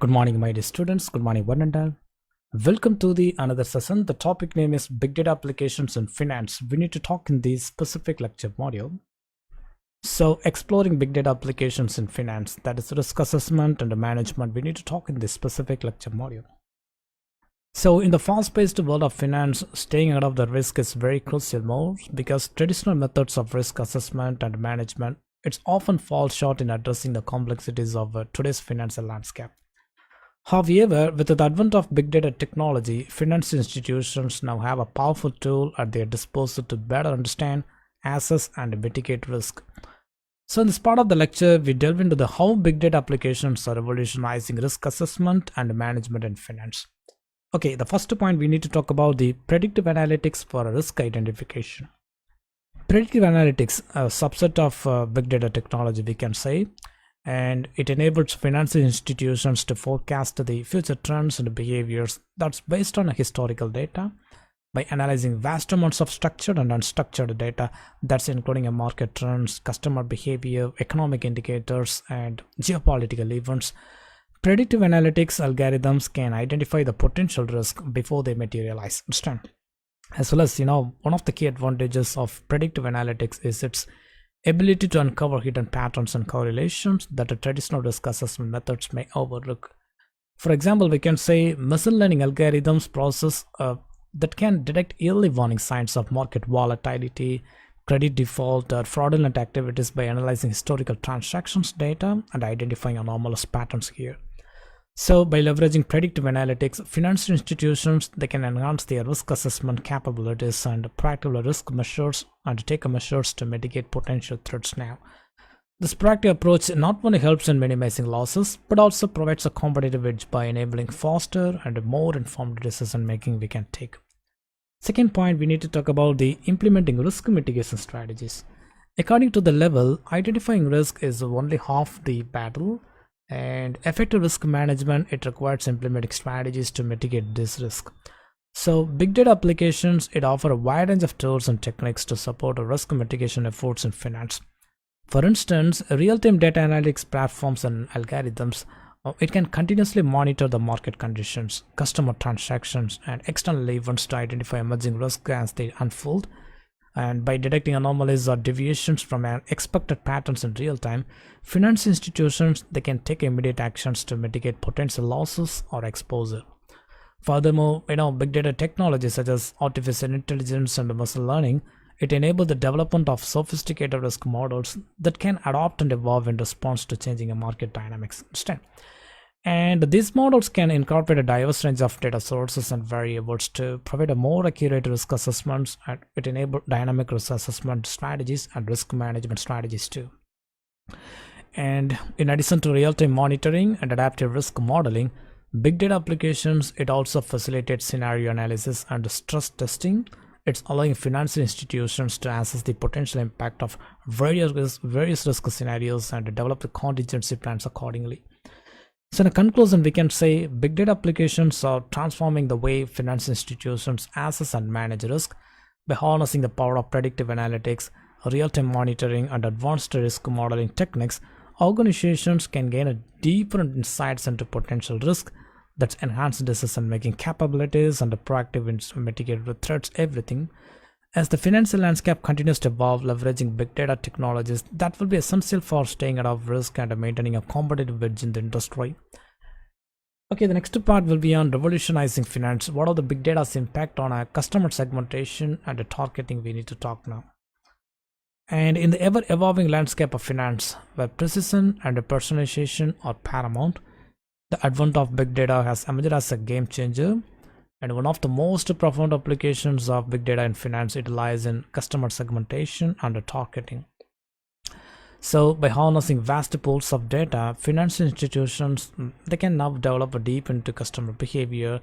Good morning, my dear students. Good morning, one and all. Welcome to the another session. The topic name is Big Data Applications in Finance. We need to talk in this specific lecture module. So, exploring big data applications in finance, that is risk assessment and management. We need to talk in this specific lecture module. So, in the fast-paced world of finance, staying out of the risk is very crucial more because traditional methods of risk assessment and management, it often falls short in addressing the complexities of today's financial landscape. However, with the advent of big data technology, financial institutions now have a powerful tool at their disposal to better understand, assess, and mitigate risk. So in this part of the lecture, we delve into the how big data applications are revolutionizing risk assessment and management in finance. Okay, the first point we need to talk about the predictive analytics for risk identification. Predictive analytics, a subset of big data technology, we can say, and it enables financial institutions to forecast the future trends and behaviors that's based on historical data by analyzing vast amounts of structured and unstructured data that's including market trends, customer behavior, economic indicators, and geopolitical events. Predictive analytics algorithms can identify the potential risk before they materialize. Understand? As well as, one of the key advantages of predictive analytics is its ability to uncover hidden patterns and correlations that the traditional risk assessment methods may overlook. For example, we can say machine learning algorithms process that can detect early warning signs of market volatility, credit default, or fraudulent activities by analyzing historical transactions data and identifying anomalous patterns here. So by leveraging predictive analytics, financial institutions, they can enhance their risk assessment capabilities and proactive risk measures and take measures to mitigate potential threats now. This proactive approach not only helps in minimizing losses, but also provides a competitive edge by enabling faster and more informed decision making we can take. Second point, we need to talk about the implementing risk mitigation strategies. According to the level, identifying risk is only half the battle, and effective risk management, it requires implementing strategies to mitigate this risk. So big data applications, it offer a wide range of tools and techniques to support risk mitigation efforts in finance. For instance, real-time data analytics platforms and algorithms, it can continuously monitor the market conditions, customer transactions, and external events to identify emerging risks as they unfold. And by detecting anomalies or deviations from expected patterns in real time, finance institutions, they can take immediate actions to mitigate potential losses or exposure. Furthermore, big data technologies such as artificial intelligence and machine learning, it enables the development of sophisticated risk models that can adapt and evolve in response to changing market dynamics. Understand? And these models can incorporate a diverse range of data sources and variables to provide a more accurate risk assessments, and it enables dynamic risk assessment strategies and risk management strategies too. And in addition to real-time monitoring and adaptive risk modeling, big data applications, it also facilitates scenario analysis and stress testing. It's allowing financial institutions to assess the potential impact of various risk scenarios and develop the contingency plans accordingly. So in conclusion, we can say big data applications are transforming the way finance institutions assess and manage risk. By harnessing the power of predictive analytics, real-time monitoring, and advanced risk modeling techniques, organizations can gain a deeper insights into potential risk that's enhanced decision-making capabilities and proactive in mitigating threats, everything. As the financial landscape continues to evolve, leveraging big data technologies, that will be essential for staying out of risk and maintaining a competitive edge in the industry. Okay, the next part will be on revolutionizing finance. What are the big data's impact on our customer segmentation and the targeting we need to talk now. And in the ever-evolving landscape of finance, where precision and personalization are paramount, the advent of big data has emerged as a game changer. And one of the most profound applications of big data in finance, it lies in customer segmentation and targeting. So by harnessing vast pools of data, financial institutions, they can now develop a deep into customer behavior,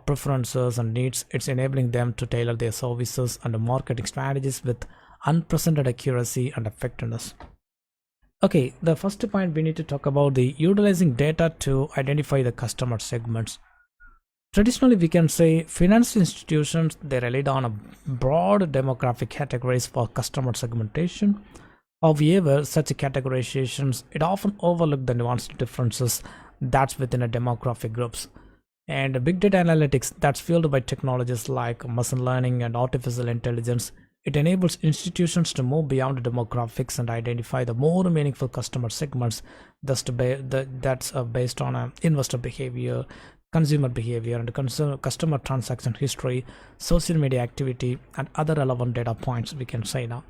preferences and needs. It's enabling them to tailor their services and marketing strategies with unprecedented accuracy and effectiveness. Okay, the first point we need to talk about the utilizing data to identify the customer segments. Traditionally, we can say financial institutions, they relied on a broad demographic categories for customer segmentation. However, such categorizations, it often overlook the nuanced differences that's within a demographic groups. And big data analytics that's fueled by technologies like machine learning and artificial intelligence. It enables institutions to move beyond demographics and identify the more meaningful customer segments that's based on investor behavior, consumer behavior, and customer transaction history, social media activity, and other relevant data points, we can say now.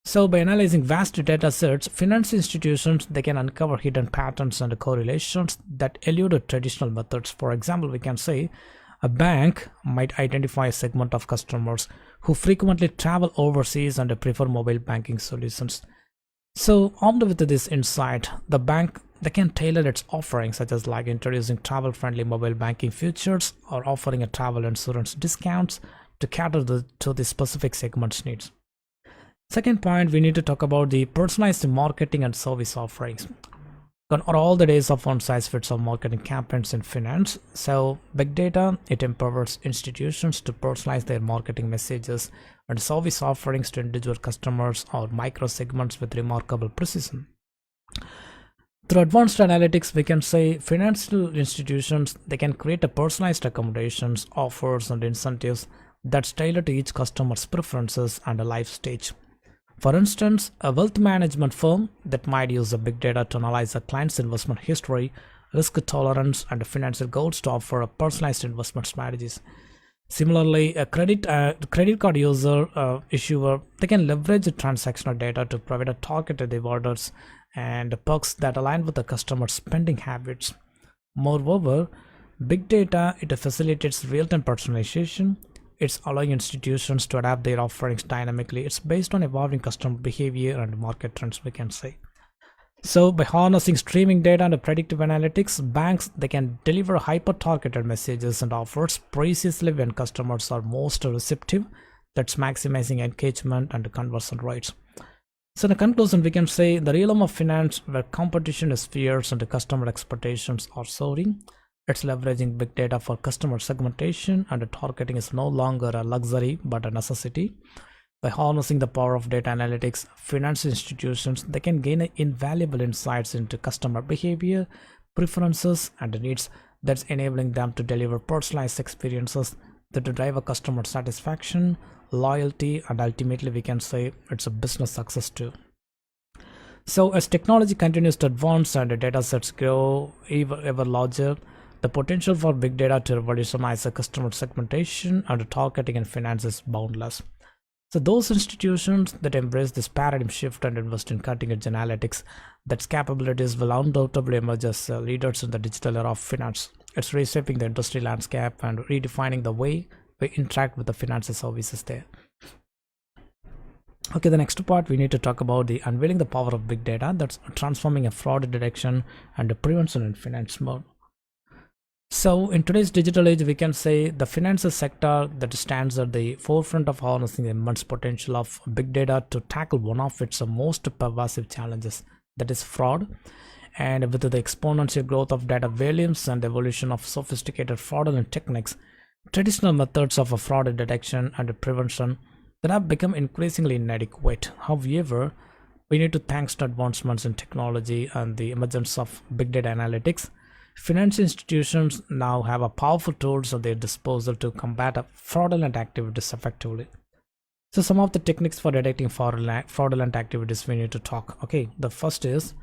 So by analyzing vast data sets, finance institutions they can uncover hidden patterns and correlations that elude traditional methods. For example, we can say a bank might identify a segment of customers who frequently travel overseas and prefer mobile banking solutions. So armed with this insight, the bank they can tailor its offerings, such as like introducing travel-friendly mobile banking features or offering a travel insurance discounts to cater to the specific segment's needs. Second point, we need to talk about the personalized marketing and service offerings. Are all the days of one-size-fits-all marketing campaigns in finance. So big data, it empowers institutions to personalize their marketing messages and service offerings to individual customers or micro segments with remarkable precision. Through advanced analytics, we can say financial institutions they can create a personalized accommodations, offers, and incentives that's tailored to each customer's preferences and a life stage. For instance, a wealth management firm that might use a big data to analyze a client's investment history, risk tolerance, and financial goals to offer a personalized investment strategies. Similarly, a credit card issuer, they can leverage the transactional data to provide a targeted rewards and perks that align with the customer's spending habits. Moreover, big data it facilitates real-time personalization. It's allowing institutions to adapt their offerings dynamically. It's based on evolving customer behavior and market trends, we can say. So by harnessing streaming data and predictive analytics, banks they can deliver hyper-targeted messages and offers precisely when customers are most receptive. That's maximizing engagement and conversion rates. So in the conclusion, we can say the realm of finance where competition is fierce and the customer expectations are soaring. It's leveraging big data for customer segmentation, and targeting is no longer a luxury but a necessity. By harnessing the power of data analytics, finance institutions they can gain invaluable insights into customer behavior, preferences, and needs that's enabling them to deliver personalized experiences that drive a customer satisfaction, loyalty, and ultimately we can say it's a business success too. So as technology continues to advance and the data sets grow ever larger, the potential for big data to revolutionize the customer segmentation and targeting in finance is boundless. So those institutions that embrace this paradigm shift and invest in cutting-edge analytics, that's capabilities will undoubtedly emerge as leaders in the digital era of finance. It's reshaping the industry landscape and redefining the way we interact with the financial services there. Okay, the next part we need to talk about the unveiling the power of big data that's transforming a fraud detection and prevention in finance mode. So in today's digital age, we can say the financial sector that stands at the forefront of harnessing the immense potential of big data to tackle one of its most pervasive challenges, that is fraud. And with the exponential growth of data volumes and evolution of sophisticated fraudulent techniques, traditional methods of fraud detection and prevention that have become increasingly inadequate. However, we need to thanks to advancements in technology and the emergence of big data analytics, financial institutions now have a powerful tools at their disposal to combat fraudulent activities effectively. So some of the techniques for detecting fraudulent activities we need to talk. Okay, the first is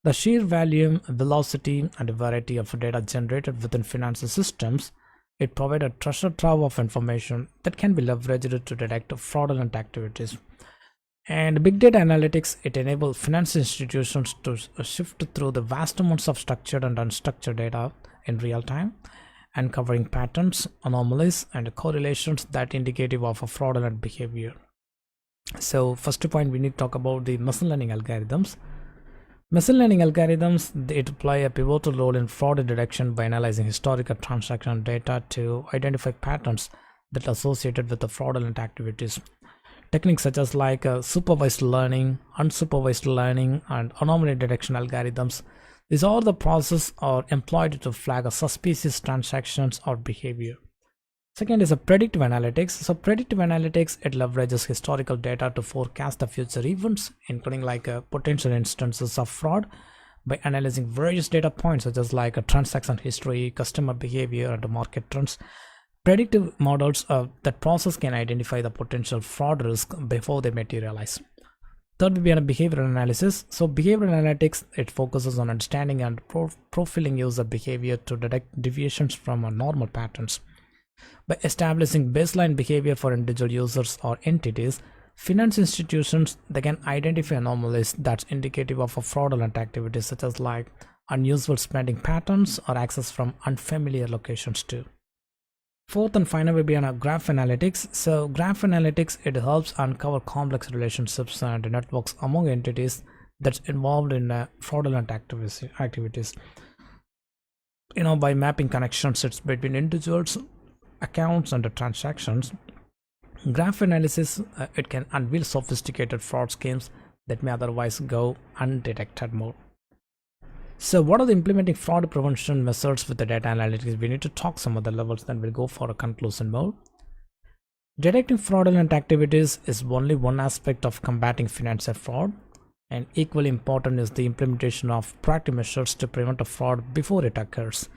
the sheer volume, velocity, and variety of data generated within financial systems. It provides a treasure trove of information that can be leveraged to detect fraudulent activities. And big data analytics, it enables financial institutions to shift through the vast amounts of structured and unstructured data in real time, uncovering patterns, anomalies, and correlations that indicative of a fraudulent behavior. So first point, we need to talk about the machine learning algorithms. Machine learning algorithms, they play a pivotal role in fraud detection by analyzing historical transaction data to identify patterns that are associated with the fraudulent activities. Techniques such as supervised learning, unsupervised learning, and anomaly detection algorithms, these are the process are employed to flag a suspicious transactions or behavior. Second is a predictive analytics. So predictive analytics, it leverages historical data to forecast the future events, including potential instances of fraud by analyzing various data points such as like a transaction history, customer behavior, and the market trends. Predictive models that process can identify the potential fraud risk before they materialize. Third will be a behavioral analysis. So behavioral analytics, it focuses on understanding and profiling user behavior to detect deviations from normal patterns. By establishing baseline behavior for individual users or entities, finance institutions, they can identify anomalies that's indicative of a fraudulent activities such as like unusual spending patterns or access from unfamiliar locations too. Fourth and final will be on graph analytics. So graph analytics, it helps uncover complex relationships and networks among entities that's involved in fraudulent activities. By mapping connections it's between individuals, accounts, and the transactions. Graph analysis, it can unveil sophisticated fraud schemes that may otherwise go undetected more. So what are the implementing fraud prevention methods with the data analytics? We need to talk some other levels, then we'll go for a conclusion mode. Detecting fraudulent activities is only one aspect of combating financial fraud, and equally important is the implementation of proactive measures to prevent a fraud before it occurs.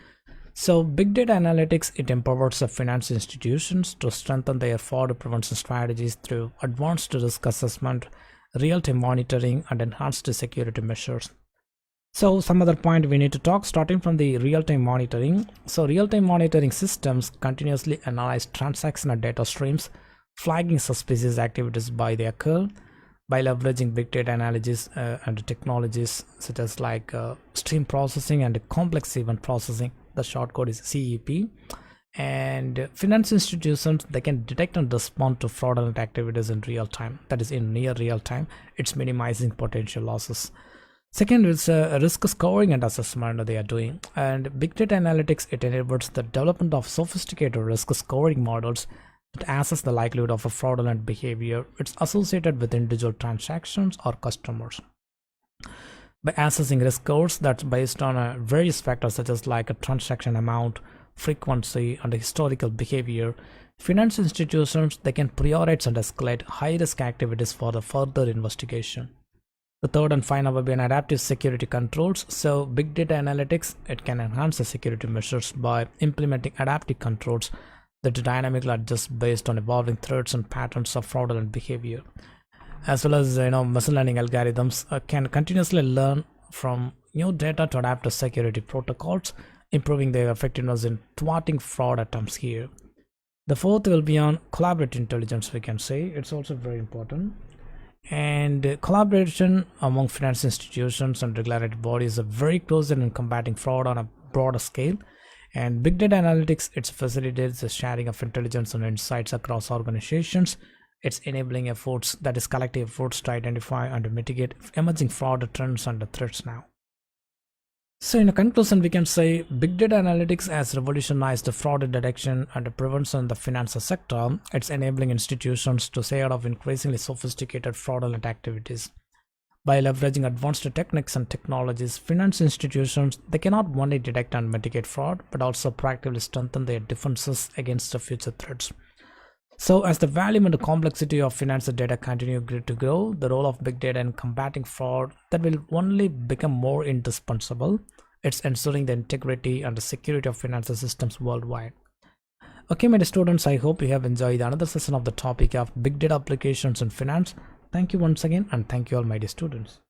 So big data analytics, it empowers the finance institutions to strengthen their fraud prevention strategies through advanced risk assessment, real-time monitoring, and enhanced security measures. So some other point we need to talk, starting from the real-time monitoring. So real-time monitoring systems continuously analyze transactional data streams, flagging suspicious activities by they occur. By leveraging big data analysis and technologies such as like stream processing and complex event processing, the short code is CEP, and finance institutions, they can detect and respond to fraudulent activities in real time, that is in near real time. It's minimizing potential losses. Second is risk scoring and assessment they are doing, and big data analytics, it enables the development of sophisticated risk scoring models that assess the likelihood of a fraudulent behavior it's associated with individual transactions or customers. By assessing risk scores that's based on various factors such as like a transaction amount, frequency, and historical behavior, finance institutions, they can prioritize and escalate high risk activities for the further investigation. The third and final will be an adaptive security controls. So big data analytics, it can enhance the security measures by implementing adaptive controls that dynamically adjust based on evolving threats and patterns of fraudulent behavior, as well as machine learning algorithms can continuously learn from new data to adapt to security protocols, improving their effectiveness in thwarting fraud attempts here. The fourth will be on collaborative intelligence. We can say it's also very important, and collaboration among finance institutions and regulatory bodies are very close in combating fraud on a broader scale. And big data analytics, it facilitates the sharing of intelligence and insights across organizations. It's enabling efforts, that is collective efforts, to identify and mitigate emerging fraud trends and threats now. So in a conclusion, we can say big data analytics has revolutionized the fraud detection and prevention in the financial sector. It's enabling institutions to stay out of increasingly sophisticated fraudulent activities. By leveraging advanced techniques and technologies, finance institutions, they cannot only detect and mitigate fraud, but also proactively strengthen their defenses against the future threats. So as the volume and the complexity of financial data continue to grow, the role of big data in combating fraud, that will only become more indispensable. It's ensuring the integrity and the security of financial systems worldwide. Okay, my dear students, I hope you have enjoyed another session of the topic of big data applications in finance. Thank you once again, and thank you all, my dear students.